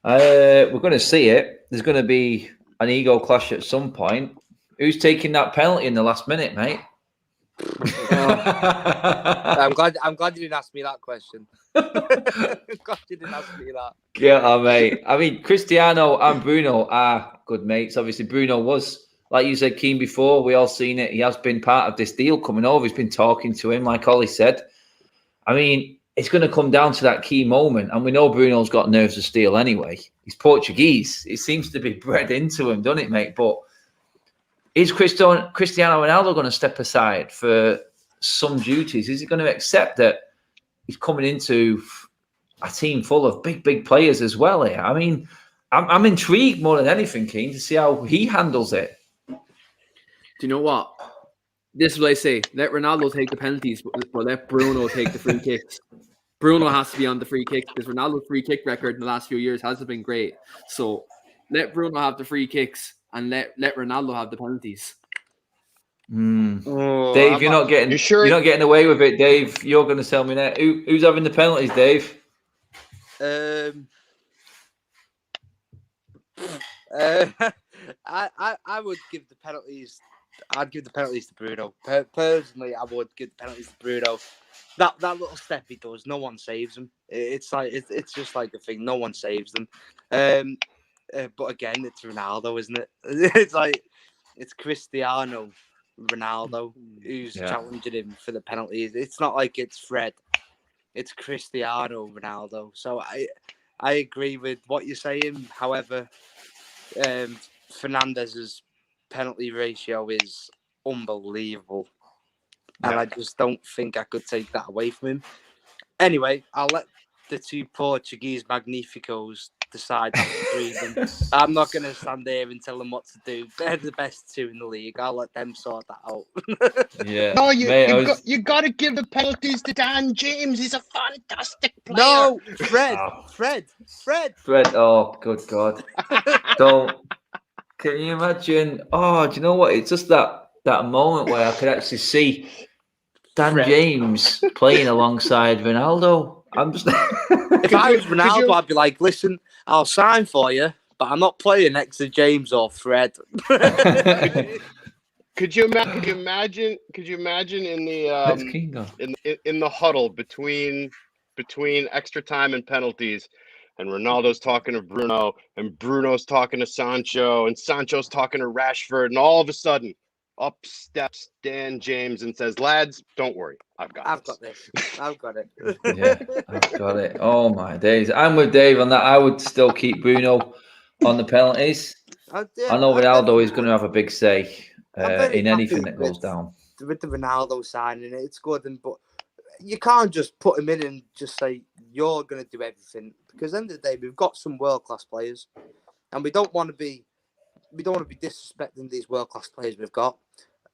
we're going to see it. There's going to be an ego clash at some point. Who's taking that penalty in the last minute, mate? I'm glad you didn't ask me that question. I'm glad you didn't ask me that. Yeah, mate. I mean, Cristiano and Bruno are good mates. Obviously, Bruno was, like you said, Keane before. We all seen it. He has been part of this deal coming over. He's been talking to him, like Ollie said. I mean, it's going to come down to that key moment. And we know Bruno's got nerves of steel anyway. He's Portuguese. It seems to be bred into him, doesn't it, mate? But is Cristiano Ronaldo going to step aside for some duties? Is he going to accept that he's coming into a team full of big players as well here? I mean, I'm intrigued more than anything, Keane, to see how he handles it. Do you know what? This is what I say. Let Ronaldo take the penalties, but let Bruno take the free kicks. Bruno has to be on the free kicks because Ronaldo's free kick record in the last few years hasn't been great. So let Bruno have the free kicks and let Ronaldo have the penalties. Oh, Dave, you're not getting away with it, Dave. You're going to tell me that. Who's having the penalties, Dave? I would give the penalties. I'd give the penalties to Bruno. Personally, I would give the penalties to Bruno. That little step he does, no one saves him. It's like it's just like a thing. No one saves them. But again, it's Ronaldo, isn't it? It's like it's Cristiano Ronaldo who's challenging him for the penalties. It's not like it's Fred. It's Cristiano Ronaldo. So I agree with what you're saying. However, Fernandez's penalty ratio is unbelievable. And I just don't think I could take that away from him. Anyway, I'll let the two Portuguese Magnificos decide that between them. I'm not going to stand there and tell them what to do. They're the best two in the league. I'll let them sort that out. Yeah. No, you got to give the penalties to Dan James. He's a fantastic player. No, Fred. Oh, good God. Don't. Can you imagine? Oh, do you know what? It's just that moment where I could actually see Dan James playing alongside Ronaldo. I'm just. If I was Ronaldo, I'd be like, listen, I'll sign for you, but I'm not playing next to James or Fred. Could you imagine in the in the huddle between extra time and penalties, and Ronaldo's talking to Bruno, and Bruno's talking to Sancho, and Sancho's talking to Rashford, and all of a sudden, up steps Dan James and says, "Lads, don't worry, I've got this. I've got it. Yeah, I've got it. Oh my days! I'm with Dave on that. I would still keep Bruno on the penalties. I know Ronaldo is going to have a big say in anything that goes down. With the Ronaldo signing, it's good, but you can't just put him in and just say you're going to do everything, because at the end of the day, we've got some world class players, and we don't want to be disrespecting these world class players we've got.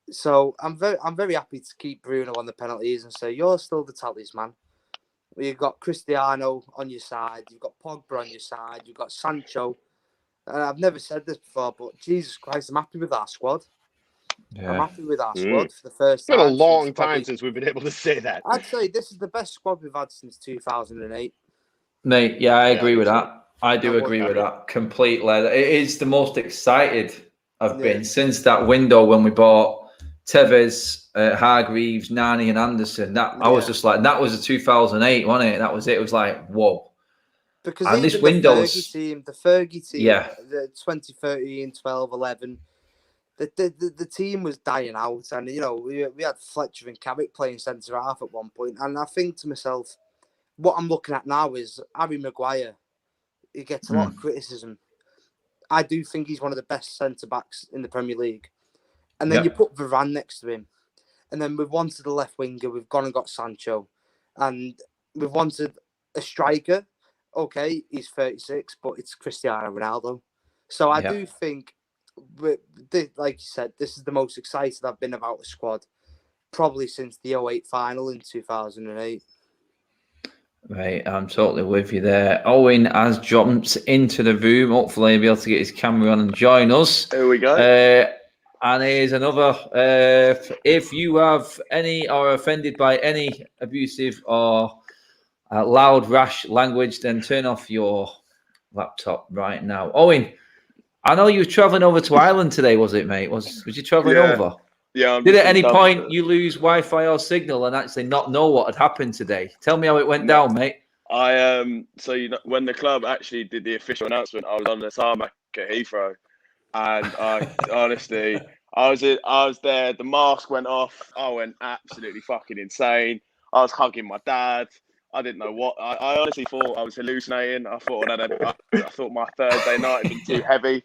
So I'm very happy to keep Bruno on the penalties and say you're still the talisman. You've got Cristiano on your side, you've got Pogba on your side, you've got Sancho. I've never said this before, but Jesus Christ, I'm happy with our squad. Yeah. I'm happy with our squad for the first time. It's been a long time since we've been able to say that. I'd say this is the best squad we've had since 2008. Mate, yeah, I agree with that. I do agree with that completely. It is the most excited I've been since that window when we bought Tevez, Hargreaves, Nani, and Anderson. I was just like, that was a 2008, wasn't it? That was it. It was like, whoa. Because and this Windows, the Fergie team, the 2013, 12, 11, the team was dying out, and we had Fletcher and Carrick playing centre half at one point, and I think to myself, what I'm looking at now is Harry Maguire. He gets a lot of criticism. I do think he's one of the best centre backs in the Premier League. And then you put Varane next to him. And then we've wanted the left winger. We've gone and got Sancho. And we've wanted a striker. Okay, he's 36, but it's Cristiano Ronaldo. So I do think, like you said, this is the most excited I've been about the squad probably since the 08 final in 2008. Right, I'm totally with you there. Owen has jumped into the room. Hopefully he'll be able to get his camera on and join us. There we go. And here's another. If you have any or offended by any abusive or loud, rash language, then turn off your laptop right now. Owen, I know you were traveling over to Ireland today, was it, mate? Was you traveling over? Yeah. Did at any point you lose Wi-Fi or signal and actually not know what had happened today? Tell me how it went down, mate. So when the club actually did the official announcement, I was on the tarmac at Heathrow, and I honestly, I was there. The mask went off. I went absolutely fucking insane. I was hugging my dad. I didn't know what. I honestly thought I was hallucinating. I thought I thought my Thursday night had been too heavy.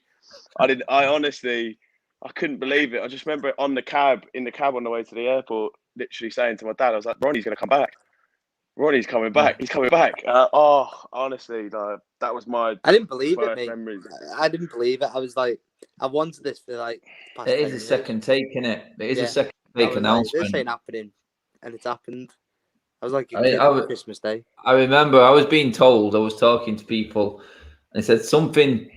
I couldn't believe it. I just remember in the cab on the way to the airport, literally saying to my dad, I was like, Ronnie's going to come back. Ronnie's coming back. He's coming back. Honestly, that was my I didn't believe it, mate. memories. I didn't believe it. I was like, I wanted this for like... It is a second take, isn't it? It is a second fake Like, announcement. this ain't happening, and it's happened. I was like a I mean, kid on Christmas Day. I remember I was being told, I was talking to people, and they said something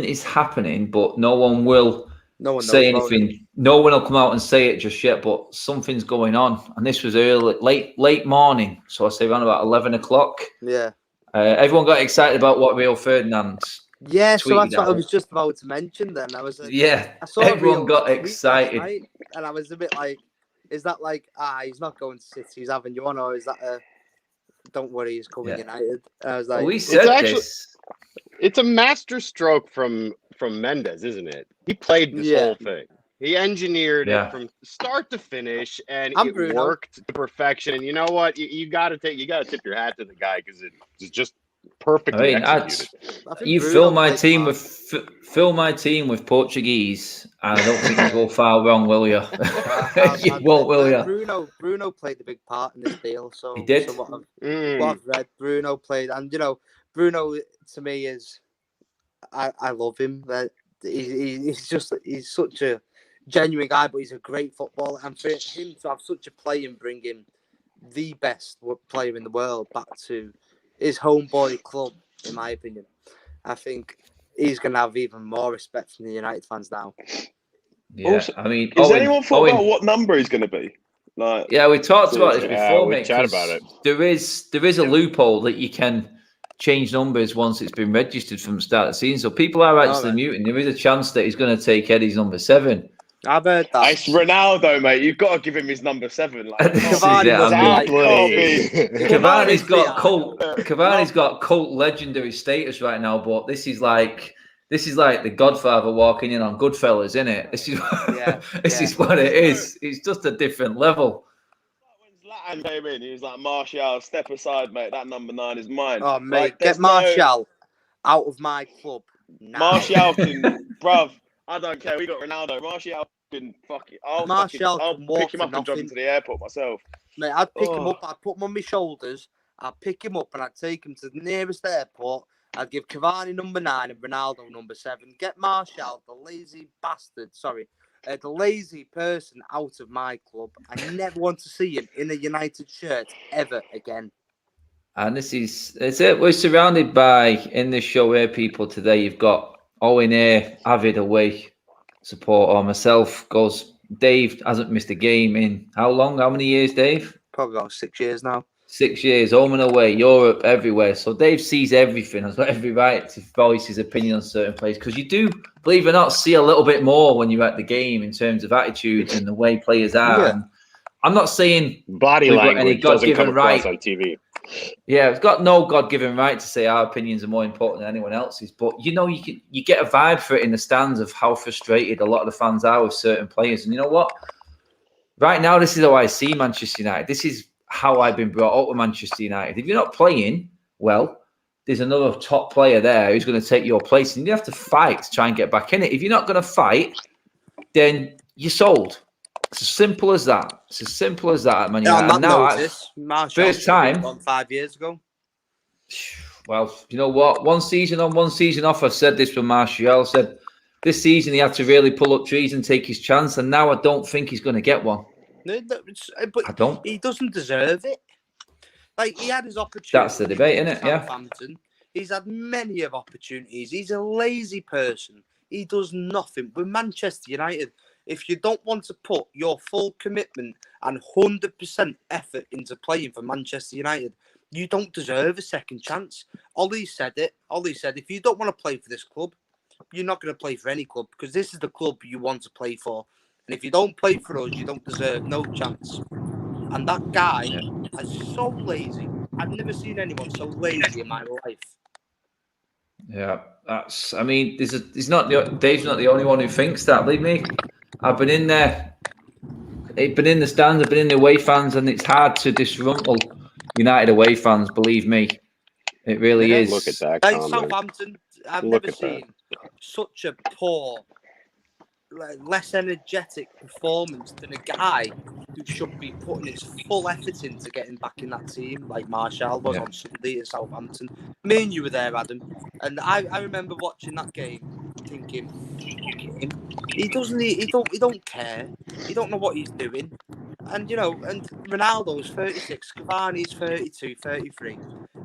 is happening, but no one will No one say knows about it. anything. No one will come out and say it just yet, but something's going on. And this was late morning. So I say around about 11 o'clock. Yeah. Everyone got excited about what Rio Ferdinand Yeah, so that's tweeted what I out. was just about to mention then. I was Yeah, I saw everyone Rio's got tweet last excited. night, and I was a bit like, is that like, he's not going to City, he's having you on, or is that a, don't worry, he's coming United? And I was like, We said this. It's a master stroke from Mendes, isn't it? He played this whole thing. He engineered it from start to finish, and it worked to perfection. And you know what? You got to tip your hat to the guy because it's just perfectly executed. You fill my team with Portuguese, and I don't think you go far wrong, will you? You won't, will you? Bruno played a big part in this deal. So he did. So what I've read, Bruno played, and Bruno to me is, I love him. He's such a genuine guy, but he's a great footballer. And for him to have such a play and bring him the best player in the world back to his homeboy club, in my opinion, I think he's going to have even more respect from the United fans now. Yeah, also, I mean, has anyone thought about what number he's going to be? Like, yeah, we talked about this before, mate. Chat about it. There is a loophole that you can change numbers once it's been registered from the start of the season. So people are actually muting. There is a chance that he's going to take Eddie's number 7. I've heard that. It's Ronaldo, mate. You've got to give him his number 7. Like, Cavani's got cult legendary status right now, but this is like the Godfather walking in on Goodfellas, isn't it? This is is what it is. It's just a different level. When Zlatan came in, he was like, Martial, step aside, mate. That number 9 is mine. Oh, mate, like, get Martial out of my club now. Martial can, bruv, I don't care. We got Ronaldo. Martial can I'll pick him up and drop him to the airport myself. Mate, I'd pick him up. I'd put him on my shoulders. I'd pick him up and I'd take him to the nearest airport. I'd give Cavani number 9 and Ronaldo number 7. Get Martial, the lazy bastard, the lazy person out of my club. I never want to see him in a United shirt ever again. And it's it. We're surrounded by, in this show here, people today. You've got Owen here, avid away supporter. Myself Dave hasn't missed a game in how long? How many years, Dave? Probably about 6 years now. 6 years, home and away, Europe, everywhere. So Dave sees everything. Has got every right to voice his opinion on certain players, because you do, believe it or not, see a little bit more when you're at the game in terms of attitudes and the way players are. Yeah. And I'm not saying body language doesn't come across on TV. Yeah, it's got no God-given right to say our opinions are more important than anyone else's. But you get a vibe for it in the stands of how frustrated a lot of the fans are with certain players. And you know what? Right now, this is how I see Manchester United. This is how I've been brought up with Manchester United. If you're not playing well, there's another top player there who's going to take your place, and you have to fight to try and get back in it. If you're not going to fight, then you're sold. It's as simple as that. It's as simple as that, man. First time 5 years ago. Well, you know what? 1 season on, 1 season off. I've said this with Martial. I said this season he had to really pull up trees and take his chance, and now I don't think he's going to get one. No, but I don't. He doesn't deserve it. Like, he had his opportunity. That's the debate, isn't it? Yeah. He's had many of opportunities. He's a lazy person. He does nothing. With Manchester United, if you don't want to put your full commitment and 100% effort into playing for Manchester United, you don't deserve a second chance. Ollie said it. Ollie said, if you don't want to play for this club, you're not going to play for any club, because this is the club you want to play for. And if you don't play for us, you don't deserve no chance. And that guy is so lazy. I've never seen anyone so lazy in my life. Yeah, I mean, Dave's not the only one who thinks that. Believe me, I've been in there. I've been in the stands. I've been in the away fans, and it's hard to disgruntle United away fans. Believe me, it really is. Look at that. Like Southampton, I've never seen such a poor, less energetic performance than a guy who should be putting his full effort into getting back in that team, like Martial was on Sunday at Southampton. Me and you were there, Adam, and I remember watching that game, thinking, fuck him. He doesn't. He don't care. He don't know what he's doing. And and Ronaldo's 36, Cavani's 32, 33,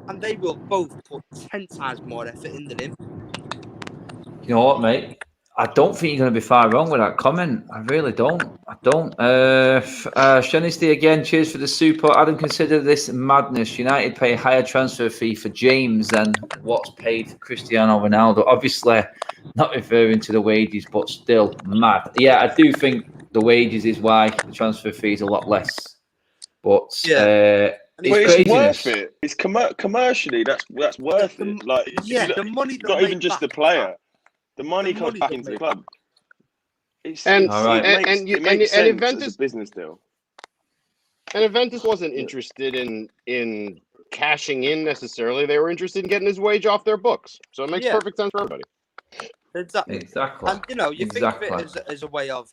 and they will both put 10 times more effort in than him. You know what, mate? I don't think you're going to be far wrong with that comment. I really don't. I don't. Shanisty again, cheers for the super. Adam, consider this madness. United pay a higher transfer fee for James than what's paid for Cristiano Ronaldo. Obviously, not referring to the wages, but still mad. Yeah, I do think the wages is why the transfer fee is a lot less. But it's worth it. It's commercially that's worth it. Like the money. Not even just the player. The money comes back into the club. It makes sense as a business deal. And Juventus wasn't interested in cashing in necessarily. They were interested in getting his wage off their books. So it makes perfect sense for everybody. Exactly. And you think of it as a way of,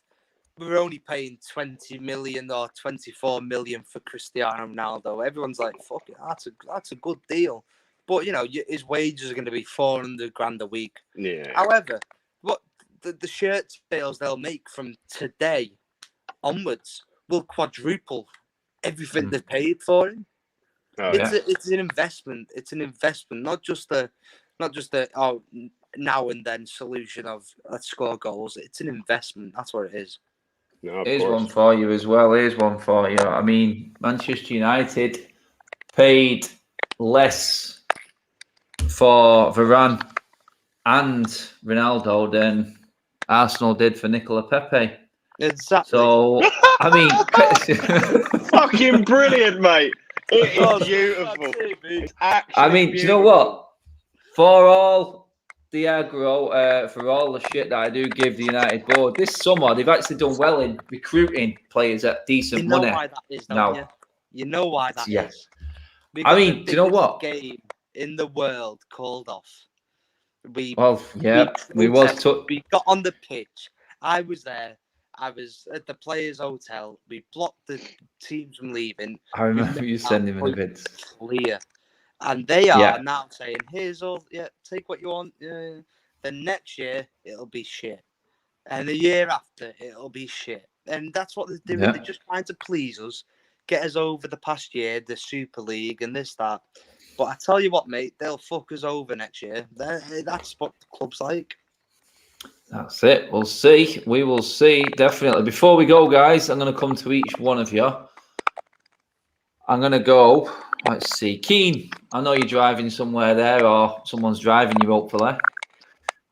we're only paying 20 million or 24 million for Cristiano Ronaldo. Everyone's like, fuck it, that's a good deal. But his wages are going to be 400 grand a week. Yeah. However, what the shirt sales they'll make from today onwards will quadruple everything they've paid for him. It's an investment. It's an investment, not just a now and then solution of let's score goals. It's an investment. That's what it is. No, here's one for you as well. Here's one for you. I mean, Manchester United paid less for Varane and Ronaldo than Arsenal did for Nicola Pepe. Exactly. So, I mean, fucking brilliant, mate. It is beautiful. It's beautiful. Do you know what? For all the aggro, for all the shit that I do give the United board, this summer they've actually done well in recruiting players at decent money. You know why that is, don't you? You know why that is. I mean, do you know what? Game in the world called off. We got on the pitch. I was there. I was at the Players Hotel. We blocked the teams from leaving. I remember you sending me the vids. Clear. And they are now saying, here's all, take what you want. The next year, it'll be shit. And the year after, it'll be shit. And that's what they're doing. Yeah. They're just trying to please us, get us over the past year, the Super League and this, that. But I tell you what, mate, they'll fuck us over next year. That's what the club's like. That's it. We'll see. We will see, definitely. Before we go, guys, I'm going to come to each one of you. I'm going to go, let's see. Keen, I know you're driving somewhere there, or someone's driving you, hopefully.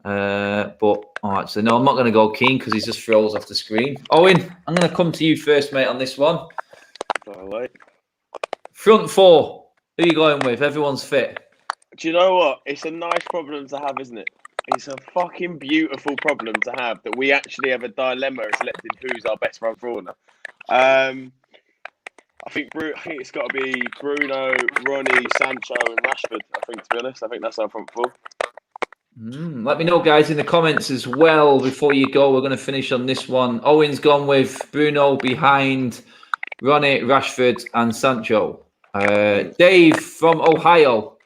Actually, no, I'm not going to go Keen because he just froze off the screen. Owen, I'm going to come to you first, mate, on this one. All right. Front four. Who are you going with? Everyone's fit. Do you know what? It's a nice problem to have, isn't it? It's a fucking beautiful problem to have that we actually have a dilemma selecting who's our best front four now. I think it's got to be Bruno, Ronnie, Sancho, and Rashford. I think, to be honest, I think that's our front four. Let me know, guys, in the comments as well. Before you go, we're going to finish on this one. Owen's gone with Bruno behind Ronnie, Rashford, and Sancho. Dave from Ohio.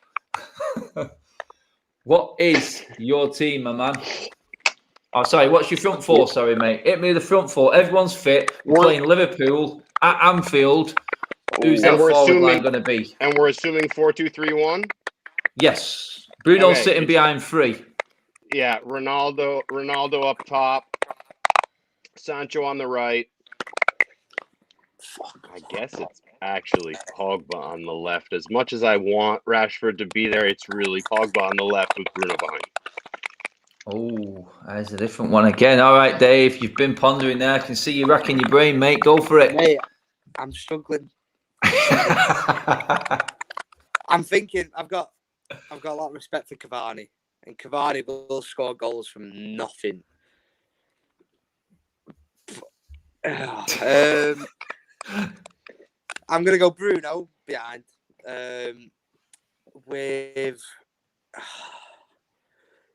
What is your team, my man? Oh, sorry. What's your front four? Sorry, mate. Hit me the front four. Everyone's fit. We're playing Liverpool at Anfield. Who's that forward line going to be? And we're assuming 4-2-3-1? Yes. Bruno's sitting behind three. Yeah. Ronaldo up top. Sancho on the right. I guess it's actually Pogba on the left. As much as I want Rashford to be there, it's really Pogba on the left with Bruno behind. Oh, there's a different one again. All right, Dave, you've been pondering there. I can see you racking your brain, mate. Go for it. Mate, I'm struggling. I'm thinking I've got a lot of respect for Cavani, and Cavani will score goals from nothing. I'm gonna go Bruno behind, with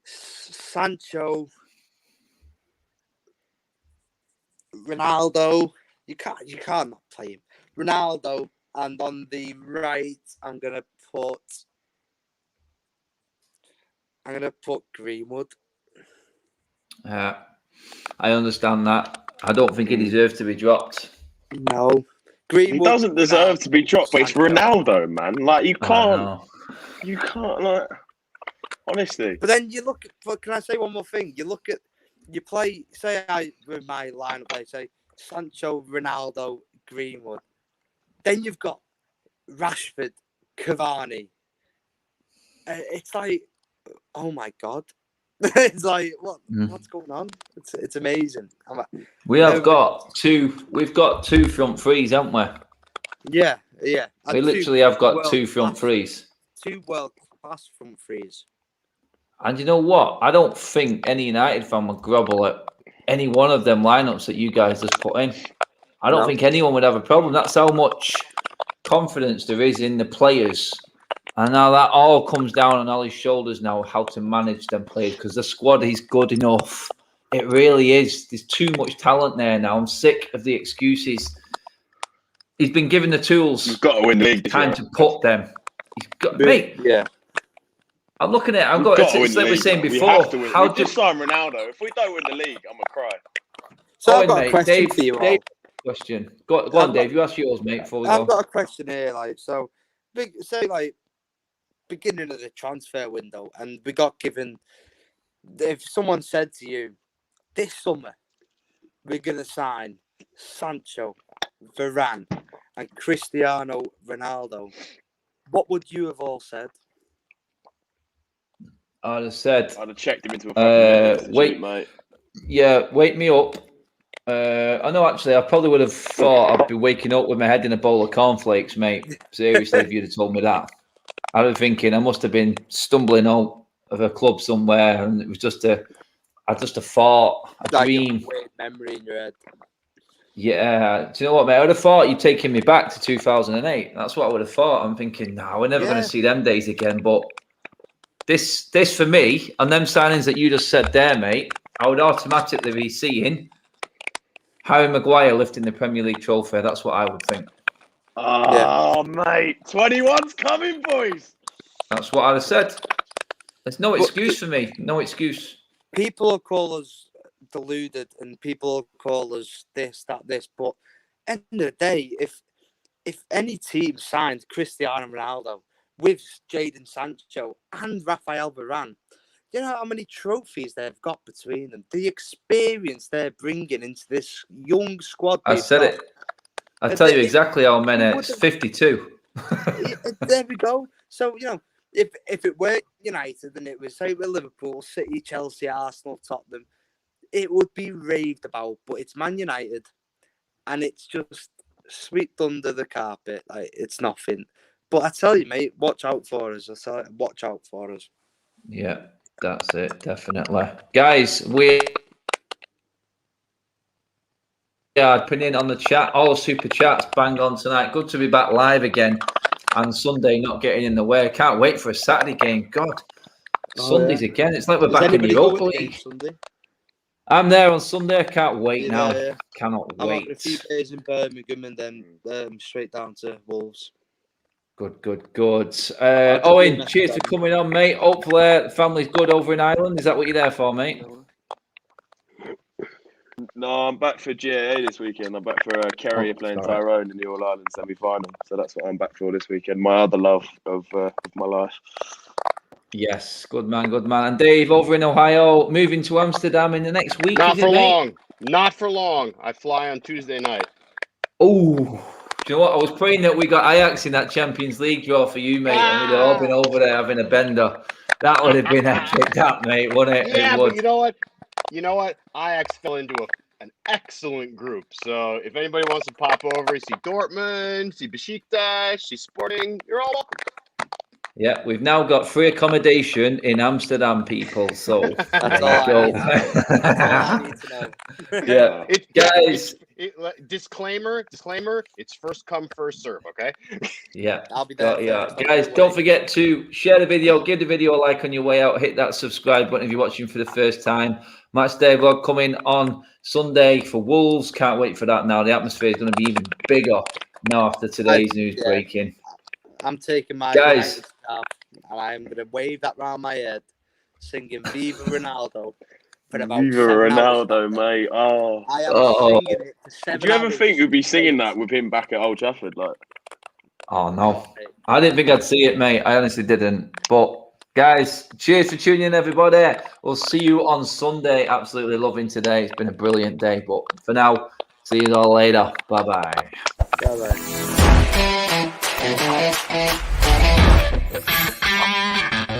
Sancho, Ronaldo. You can't not play him. Ronaldo, and on the right, I'm gonna put Greenwood. I understand that. I don't think he deserves to be dropped. No. He Greenwood, doesn't deserve to be dropped, but it's Sancho. Ronaldo, man. Like you I can't, know. like, honestly. But then you look at. But can I say one more thing? You play. Say I with my lineup, I say Sancho, Ronaldo, Greenwood. Then you've got Rashford, Cavani. It's like, oh my god. It's like what's going on? It's amazing. We've got two front threes, haven't we? Yeah. We literally have got two front threes. 2 world-class front threes. And you know what? I don't think any United fan would grovel at any one of them lineups that you guys just put in. I don't think anyone would have a problem. That's how much confidence there is in the players. And now that all comes down on Ollie's shoulders now, how to manage them players, because the squad is good enough. It really is. There's too much talent there now. I'm sick of the excuses. He's been given the tools. You've got to win the league. Time to put them. He's got, mate. Yeah. I'm looking at it. It's like we were saying before. How just sign Ronaldo. If we don't win the league, I'm gonna cry. So I've got a question for you all. Dave, question. Go on, Dave. You ask yours, mate. Before we go. I've got a question here. Beginning of the transfer window, and we got given. If someone said to you, this summer we're gonna sign Sancho, Varane, and Cristiano Ronaldo, what would you have all said? I'd have said. I'd have checked him into a fucking mate. Yeah, wake me up. I know. Actually, I probably would have thought I'd be waking up with my head in a bowl of cornflakes, mate. Seriously, if you'd have told me that, I'd be thinking I must have been stumbling out of a club somewhere, and it was just a thought, a dream. A weird memory in your head. Yeah. Do you know what, mate? I would have thought you'd taken me back to 2008. That's what I would have thought. I'm thinking, no, we're never going to see them days again. But this for me, and them signings that you just said there, mate, I would automatically be seeing Harry Maguire lifting the Premier League trophy. That's what I would think. Oh, mate. 21's coming, boys. That's what I'd have said. There's no excuse for me. No excuse. People will call us deluded, and people will call us this, that, this. But end of the day, if any team signed Cristiano Ronaldo with Jadon Sancho and Rafael Varane, you know how many trophies they've got between them? The experience they're bringing into this young squad. I said it. I'll tell you exactly how many. It's 52. There we go. So, if it were United and it was, say, with Liverpool, City, Chelsea, Arsenal, Tottenham, it would be raved about. But it's Man United, and it's just swept under the carpet. Like, it's nothing. But I tell you, mate, watch out for us. Watch out for us. Yeah, that's it. Definitely. Guys, we are putting in on the chat. All the super chats bang on tonight. Good to be back live again. And Sunday not getting in the way. Can't wait for a Saturday game. God. Sundays again. It's like we're back in the Europa League. I'm there on Sunday. I can't wait now. Yeah. Cannot wait. I'm a few days in Birmingham and then straight down to Wolves. Good. Owen, cheers for coming on, mate. Hopefully the family's good over in Ireland. Is that what you're there for, mate? No, I'm back for GAA this weekend. I'm back for Kerry playing Tyrone in the All-Ireland semi-final. So that's what I'm back for this weekend. My other love of my life. Yes, good man. And Dave, over in Ohio, moving to Amsterdam in the next week. Not for long. I fly on Tuesday night. Oh, do you know what? I was praying that we got Ajax in that Champions League draw for you, mate, and we'd all been over there having a bender. That would have been epic, that, mate, wouldn't it? Yeah, but you know what? Ajax fell into an excellent group. So if anybody wants to pop over, see Dortmund, see Besiktas, see Sporting, you're all welcome. Yeah, we've now got free accommodation in Amsterdam, people. So that's all I need to know. Yeah, guys. Disclaimer. It's first come, first serve. Okay. Yeah, I'll be there. Yeah, guys, don't forget to share the video, give the video a like on your way out, hit that subscribe button if you're watching for the first time. Match day vlog coming on Sunday for Wolves. Can't wait for that. Now the atmosphere is going to be even bigger now after today's news breaking. I'm taking my guys stuff and I'm going to wave that round my head, singing "Viva Ronaldo." for about Viva 7 hours. Ronaldo, mate. Oh. I am singing it for 7 hours. Do you ever think you'd be singing that with him back at Old Trafford? Like, Oh no, I didn't think I'd see it, mate. I honestly didn't. But guys, cheers for tuning in, everybody. We'll see you on Sunday. Absolutely loving today. It's been a brilliant day. But for now, see you all later. Bye bye. Bye-bye.